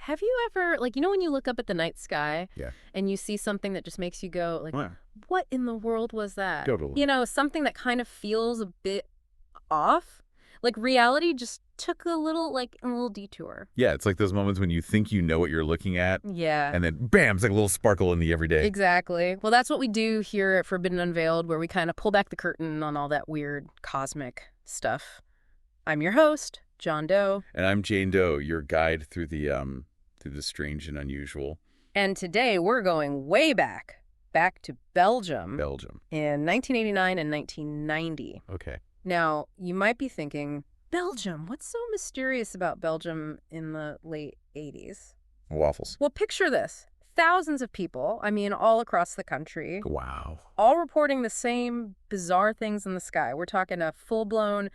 Have you ever, like, when you look up at the night sky Yeah. and you see something that just makes you go, like, Yeah. what in the world was that? Totally. Something that kind of feels a bit off? Like, reality just took a little detour. Yeah, it's like those moments when you think you know what you're looking at, Yeah. and then bam, it's like a little sparkle in the everyday. Exactly. Well, that's what we do here at Forbidden Unveiled, where we kind of pull back the curtain on all that weird cosmic stuff. I'm your host, John Doe. And I'm Jane Doe, your guide through the strange and unusual. And today we're going way back to Belgium. Belgium. In 1989 and 1990. Okay. Now, you might be thinking, Belgium, what's so mysterious about Belgium in the late 80s? Waffles. Well, picture this. Thousands of people, all across the country, Wow. all reporting the same bizarre things in the sky. We're talking a full-blown,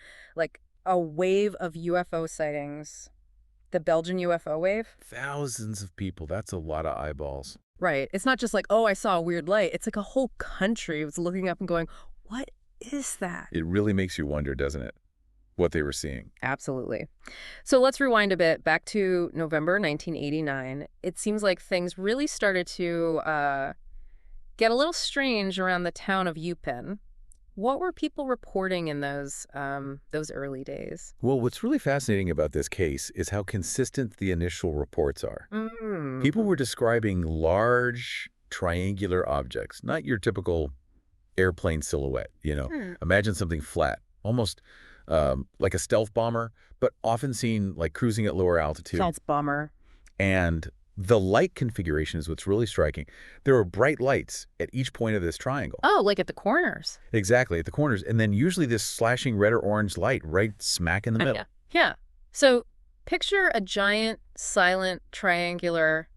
a wave of UFO sightings. The Belgian UFO wave. Thousands of people. That's a lot of eyeballs. Right. It's not just like, oh, I saw a weird light. It's like a whole country was looking up and going, what is that? It really makes you wonder, doesn't it, what they were seeing? Absolutely. So let's rewind a bit back to November 1989. It seems like things really started to get a little strange around the town of Eupen. What were people reporting in those early days? Well, what's really fascinating about this case is how consistent the initial reports are. People were describing large triangular objects, not your typical airplane silhouette, Imagine something flat, almost like a stealth bomber, but often seen like cruising at lower altitude. Stealth bomber. And the light configuration is what's really striking. There are bright lights at each point of this triangle. Oh, like at the corners. Exactly, at the corners. And then usually this slashing red or orange light right smack in the middle. Yeah. So picture a giant, silent, triangular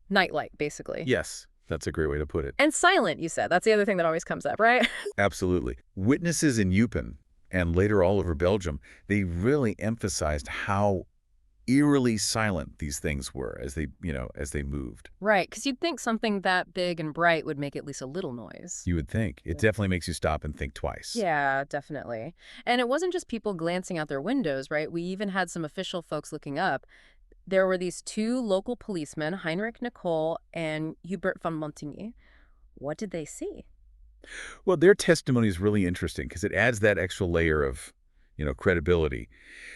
nightlight, basically. Yes, that's a great way to put it. And silent, you said. That's the other thing that always comes up, right? Absolutely. Witnesses in Eupen and later all over Belgium, they really emphasized how eerily silent these things were as they moved. Right, because you'd think something that big and bright would make at least a little noise. You would think. It definitely makes you stop and think twice. Yeah, definitely. And it wasn't just people glancing out their windows, right? We even had some official folks looking up. There were these two local policemen, Heinrich Nicole and Hubert van Montigny. What did they see? Well, their testimony is really interesting because it adds that extra layer of, credibility.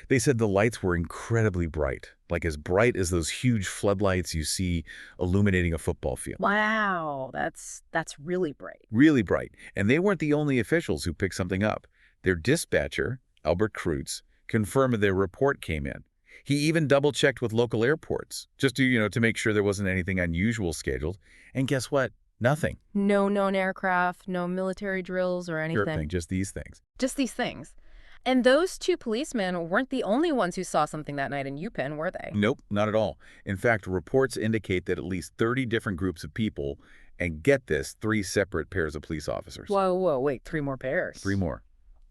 They said the lights were incredibly bright, like as bright as those huge floodlights you see illuminating a football field. Wow, that's really bright. Really bright. And they weren't the only officials who picked something up. Their dispatcher, Albert Kreutz, confirmed their report came in. He even double-checked with local airports, just to make sure there wasn't anything unusual scheduled. And guess what? Nothing. No known aircraft, no military drills or anything. Sure thing, just these things. Just these things. And those two policemen weren't the only ones who saw something that night in Eupen, were they? Nope, not at all. In fact, reports indicate that at least 30 different groups of people, and get this, 3 separate pairs of police officers. Whoa, wait, 3 more pairs? 3 more.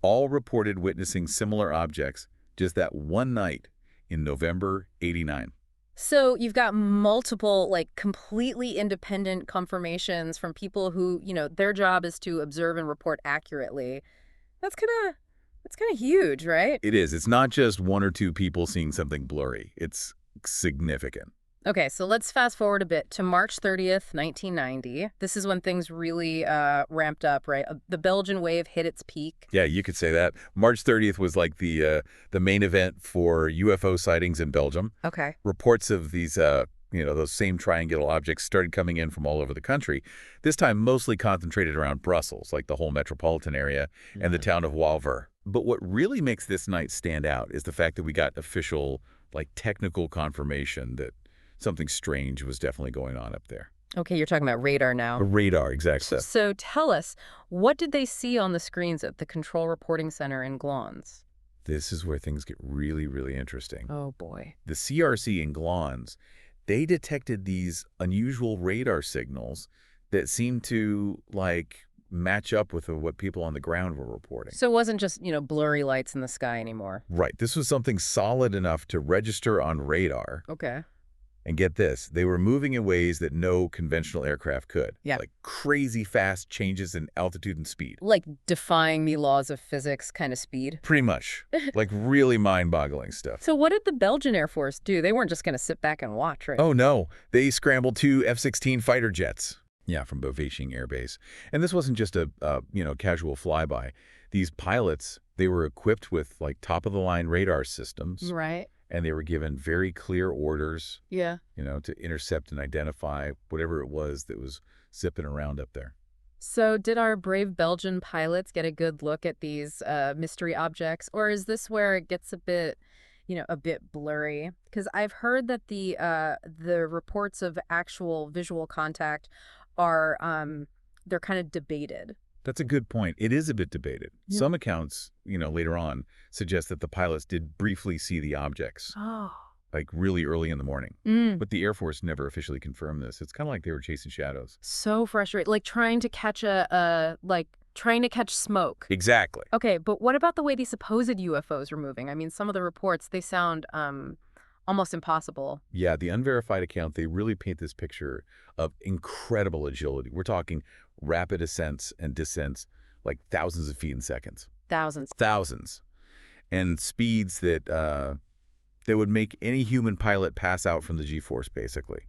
All reported witnessing similar objects just that one night in November '89. So you've got multiple, completely independent confirmations from people who, their job is to observe and report accurately. That's kind of huge, right? It is. It's not just 1 or 2 people seeing something blurry. It's significant. Okay, so let's fast forward a bit to March 30th, 1990. This is when things really ramped up, right? The Belgian wave hit its peak. Yeah, you could say that. March 30th was like the main event for UFO sightings in Belgium. Okay. Reports of these, those same triangular objects started coming in from all over the country, this time mostly concentrated around Brussels, like the whole metropolitan area, and the town of Waalver. But what really makes this night stand out is the fact that we got official, technical confirmation that something strange was definitely going on up there. Okay, you're talking about radar now. Radar, exactly. So tell us, what did they see on the screens at the Control Reporting Center in Glans? This is where things get really, really interesting. Oh, boy. The CRC in Glans, they detected these unusual radar signals that seemed to, match up with what people on the ground were reporting. So it wasn't just, blurry lights in the sky anymore. Right. This was something solid enough to register on radar. Okay. And get this, they were moving in ways that no conventional aircraft could. Yeah. Like crazy fast changes in altitude and speed. Like defying the laws of physics kind of speed. Pretty much. Like really mind-boggling stuff. So what did the Belgian Air Force do? They weren't just going to sit back and watch, right? Oh, no. They scrambled 2 F-16 fighter jets. Yeah, from Belgium Air Base. And this wasn't just a, casual flyby. These pilots, they were equipped with, like, top-of-the-line radar systems. Right. And they were given very clear orders, Yeah. to intercept and identify whatever it was that was zipping around up there. So did our brave Belgian pilots get a good look at these mystery objects? Or is this where it gets a bit blurry? Because I've heard that the reports of actual visual contact are, they're kind of debated. That's a good point. It is a bit debated. Yeah. Some accounts, later on, suggest that the pilots did briefly see the objects, Oh. like really early in the morning. But the Air Force never officially confirmed this. It's kind of like they were chasing shadows. So frustrating. Like trying to catch trying to catch smoke. Exactly. Okay, but what about the way these supposed UFOs were moving? I mean, some of the reports, they sound almost impossible. Yeah, the unverified account, they really paint this picture of incredible agility. We're talking rapid ascents and descents, like thousands of feet in seconds. Thousands. Thousands. And speeds that would make any human pilot pass out from the G-force, basically.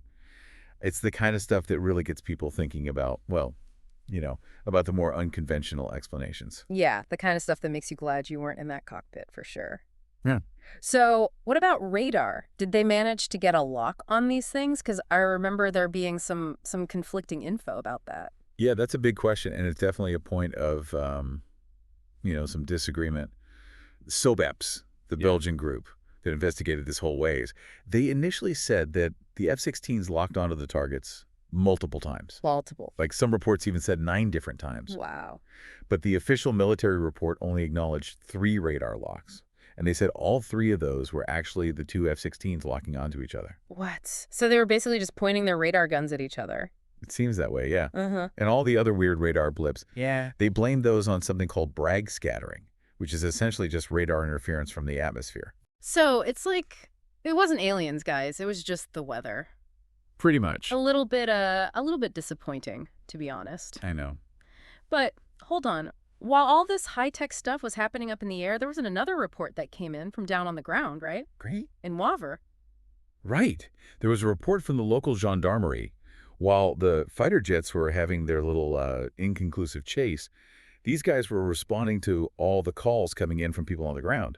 It's the kind of stuff that really gets people thinking about, about the more unconventional explanations. Yeah, the kind of stuff that makes you glad you weren't in that cockpit, for sure. Yeah. So what about radar? Did they manage to get a lock on these things? Because I remember there being some conflicting info about that. Yeah, that's a big question, and it's definitely a point of, some disagreement. SOBEPS, the Belgian group that investigated this whole ways, they initially said that the F-16s locked onto the targets multiple times. Multiple. Like some reports even said 9 different times. Wow. But the official military report only acknowledged 3 radar locks. And they said all 3 of those were actually the 2 F-16s locking onto each other. What? So they were basically just pointing their radar guns at each other. It seems that way, yeah. Uh-huh. And all the other weird radar blips, Yeah. they blamed those on something called bragg scattering, which is essentially just radar interference from the atmosphere. So it's like, it wasn't aliens, guys. It was just the weather. Pretty much. A little bit disappointing, to be honest. I know. But hold on. While all this high-tech stuff was happening up in the air, there was another report that came in from down on the ground, right? Great. In Wavre. Right. There was a report from the local gendarmerie. While the fighter jets were having their little inconclusive chase, these guys were responding to all the calls coming in from people on the ground.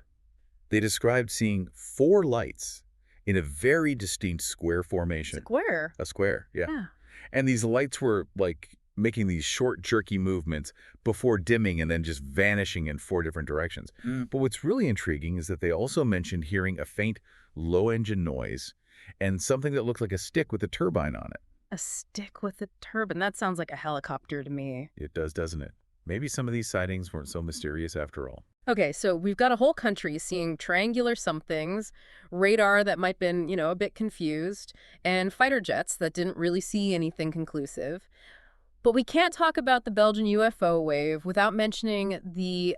They described seeing 4 lights in a very distinct square formation. Square? A square, yeah. Yeah. And these lights were, like, making these short, jerky movements before dimming and then just vanishing in 4 different directions. But what's really intriguing is that they also mentioned hearing a faint, low-engine noise and something that looked like a stick with a turbine on it. A stick with a turbine. That sounds like a helicopter to me. It does, doesn't it? Maybe some of these sightings weren't so mysterious after all. Okay, so we've got a whole country seeing triangular somethings, radar that might have been, a bit confused, and fighter jets that didn't really see anything conclusive. But we can't talk about the Belgian UFO wave without mentioning the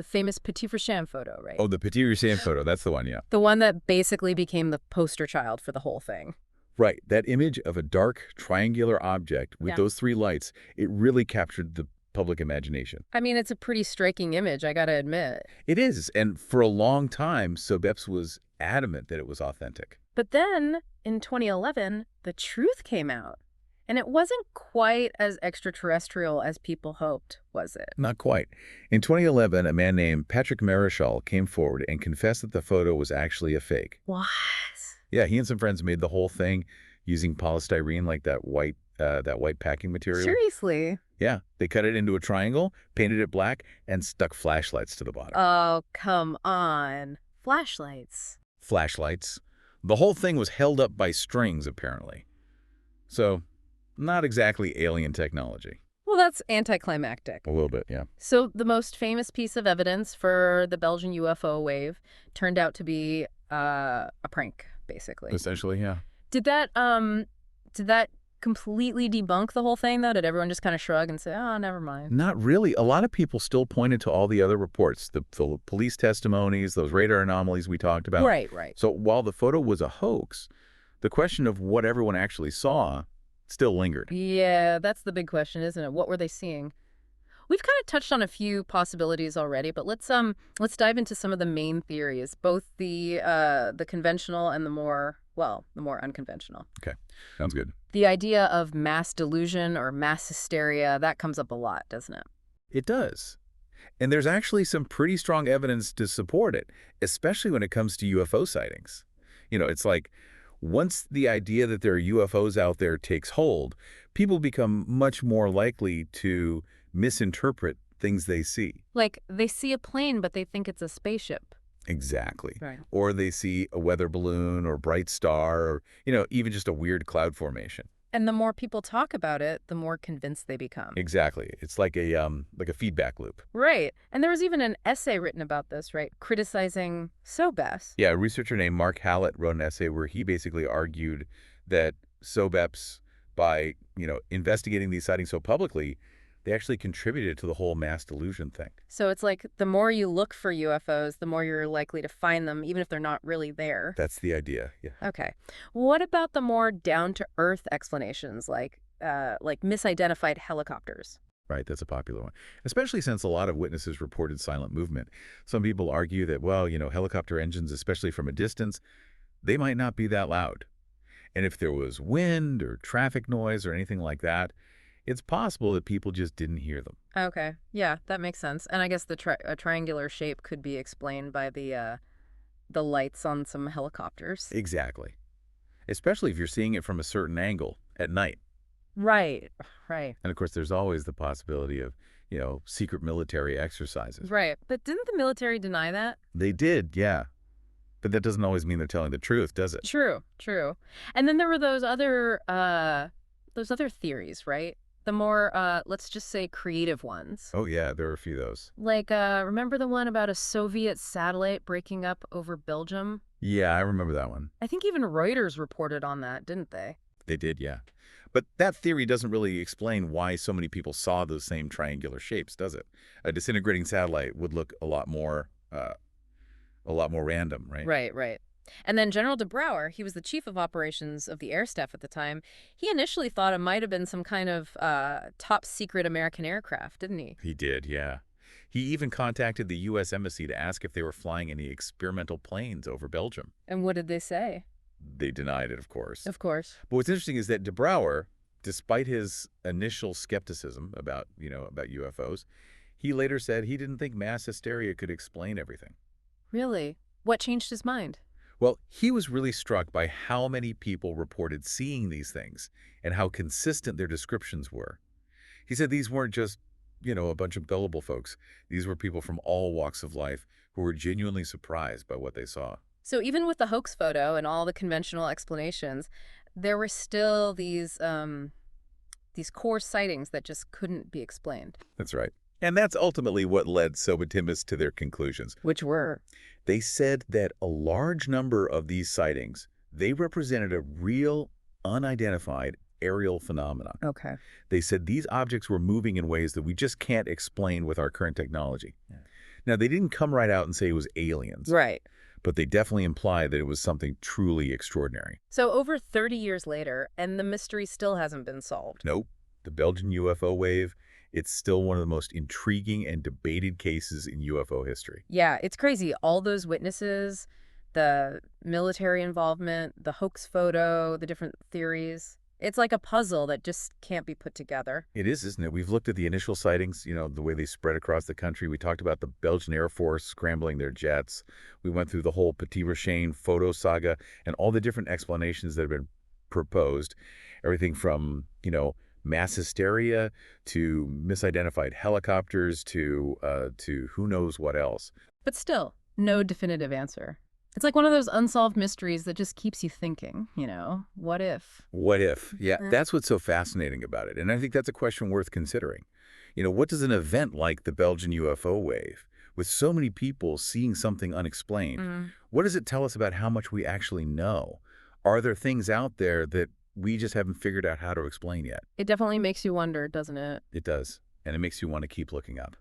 famous Petit Frachon photo, right? Oh, the Petit Frachon photo. That's the one, yeah. The one that basically became the poster child for the whole thing. Right. That image of a dark, triangular object with Yeah. those 3 lights, it really captured the public imagination. I mean, it's a pretty striking image, I gotta admit. It is. And for a long time, SOBEPS was adamant that it was authentic. But then, in 2011, the truth came out. And it wasn't quite as extraterrestrial as people hoped, was it? Not quite. In 2011, a man named Patrick Marichal came forward and confessed that the photo was actually a fake. What? Yeah, he and some friends made the whole thing using polystyrene, like that white packing material. Seriously? Yeah, they cut it into a triangle, painted it black, and stuck flashlights to the bottom. Oh, come on. Flashlights. Flashlights. The whole thing was held up by strings, apparently. So, not exactly alien technology. Well, that's anticlimactic. A little bit, yeah. So the most famous piece of evidence for the Belgian UFO wave turned out to be a prank, basically. Essentially, yeah. Did that completely debunk the whole thing, though? Did everyone just kind of shrug and say, oh, never mind? Not really. A lot of people still pointed to all the other reports, the police testimonies, those radar anomalies we talked about. Right. So while the photo was a hoax, The question of what everyone actually saw still lingered. Yeah, that's the big question, isn't it? What were they seeing? We've kind of touched on a few possibilities already, but let's dive into some of the main theories, both the conventional and the more, well, the more unconventional. Okay, sounds good. The idea of mass delusion or mass hysteria, that comes up a lot, doesn't it? It does. And there's actually some pretty strong evidence to support it, especially when it comes to UFO sightings. It's like once the idea that there are UFOs out there takes hold, people become much more likely to misinterpret things they see. Like they see a plane, but they think it's a spaceship. Exactly. Right. Or they see a weather balloon or bright star or, even just a weird cloud formation. And the more people talk about it, the more convinced they become. Exactly. It's like a feedback loop. Right. And there was even an essay written about this, right? Criticizing SOBES. Yeah, a researcher named Mark Hallett wrote an essay where he basically argued that SOBEPs, by, investigating these sightings so publicly, they actually contributed to the whole mass delusion thing. So it's like the more you look for UFOs, the more you're likely to find them, even if they're not really there. That's the idea, yeah. Okay. What about the more down-to-earth explanations, like misidentified helicopters? Right, that's a popular one, especially since a lot of witnesses reported silent movement. Some people argue that, well, helicopter engines, especially from a distance, they might not be that loud. And if there was wind or traffic noise or anything like that, it's possible that people just didn't hear them. Okay. Yeah, that makes sense. And I guess a triangular shape could be explained by the lights on some helicopters. Exactly. Especially if you're seeing it from a certain angle at night. Right. Right. And of course, there's always the possibility of, secret military exercises. Right. But didn't the military deny that? They did, yeah. But that doesn't always mean they're telling the truth, does it? True. True. And then there were those other theories, right? The more, let's just say, creative ones. Oh, yeah, there are a few of those. Like, remember the one about a Soviet satellite breaking up over Belgium? Yeah, I remember that one. I think even Reuters reported on that, didn't they? They did, yeah. But that theory doesn't really explain why so many people saw those same triangular shapes, does it? A disintegrating satellite would look a lot more random, right? Right, right. And then General de Brouwer, he was the chief of operations of the air staff at the time. He initially thought it might have been some kind of top secret American aircraft, didn't he? He did, yeah. He even contacted the U.S. Embassy to ask if they were flying any experimental planes over Belgium. And what did they say? They denied it, of course. Of course. But what's interesting is that de Brouwer, despite his initial skepticism about UFOs, he later said he didn't think mass hysteria could explain everything. Really? What changed his mind? Well, he was really struck by how many people reported seeing these things and how consistent their descriptions were. He said these weren't just, a bunch of gullible folks. These were people from all walks of life who were genuinely surprised by what they saw. So even with the hoax photo and all the conventional explanations, there were still these core sightings that just couldn't be explained. That's right. And that's ultimately what led Sobatimis to their conclusions. Which were? They said that a large number of these sightings, they represented a real, unidentified aerial phenomenon. Okay. They said these objects were moving in ways that we just can't explain with our current technology. Yeah. Now, they didn't come right out and say it was aliens. Right. But they definitely implied that it was something truly extraordinary. So over 30 years later, and the mystery still hasn't been solved. Nope. The Belgian UFO wave, it's still one of the most intriguing and debated cases in UFO history. Yeah, it's crazy. All those witnesses, the military involvement, the hoax photo, the different theories. It's like a puzzle that just can't be put together. It is, isn't it? We've looked at the initial sightings, the way they spread across the country. We talked about the Belgian Air Force scrambling their jets. We went through the whole Petit Rochain photo saga and all the different explanations that have been proposed. Everything from, mass hysteria to misidentified helicopters to who knows what else. But still, no definitive answer. It's like one of those unsolved mysteries that just keeps you thinking, what if? What if? Yeah, that's what's so fascinating about it. And I think that's a question worth considering. What does an event like the Belgian UFO wave, with so many people seeing something unexplained, what does it tell us about how much we actually know? Are there things out there that we just haven't figured out how to explain yet? It definitely makes you wonder, doesn't it? It does. And it makes you want to keep looking up.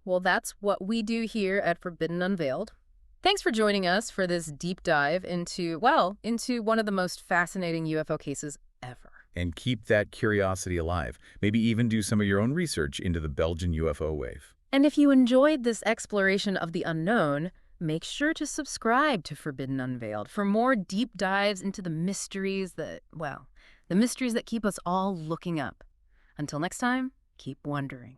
Well, that's what we do here at Forbidden Unveiled. Thanks for joining us for this deep dive into, well, into one of the most fascinating UFO cases ever. And keep that curiosity alive. Maybe even do some of your own research into the Belgian UFO wave. And if you enjoyed this exploration of the unknown, make sure to subscribe to Forbidden Unveiled for more deep dives into the mysteries that, well, the mysteries that keep us all looking up. Until next time, keep wondering.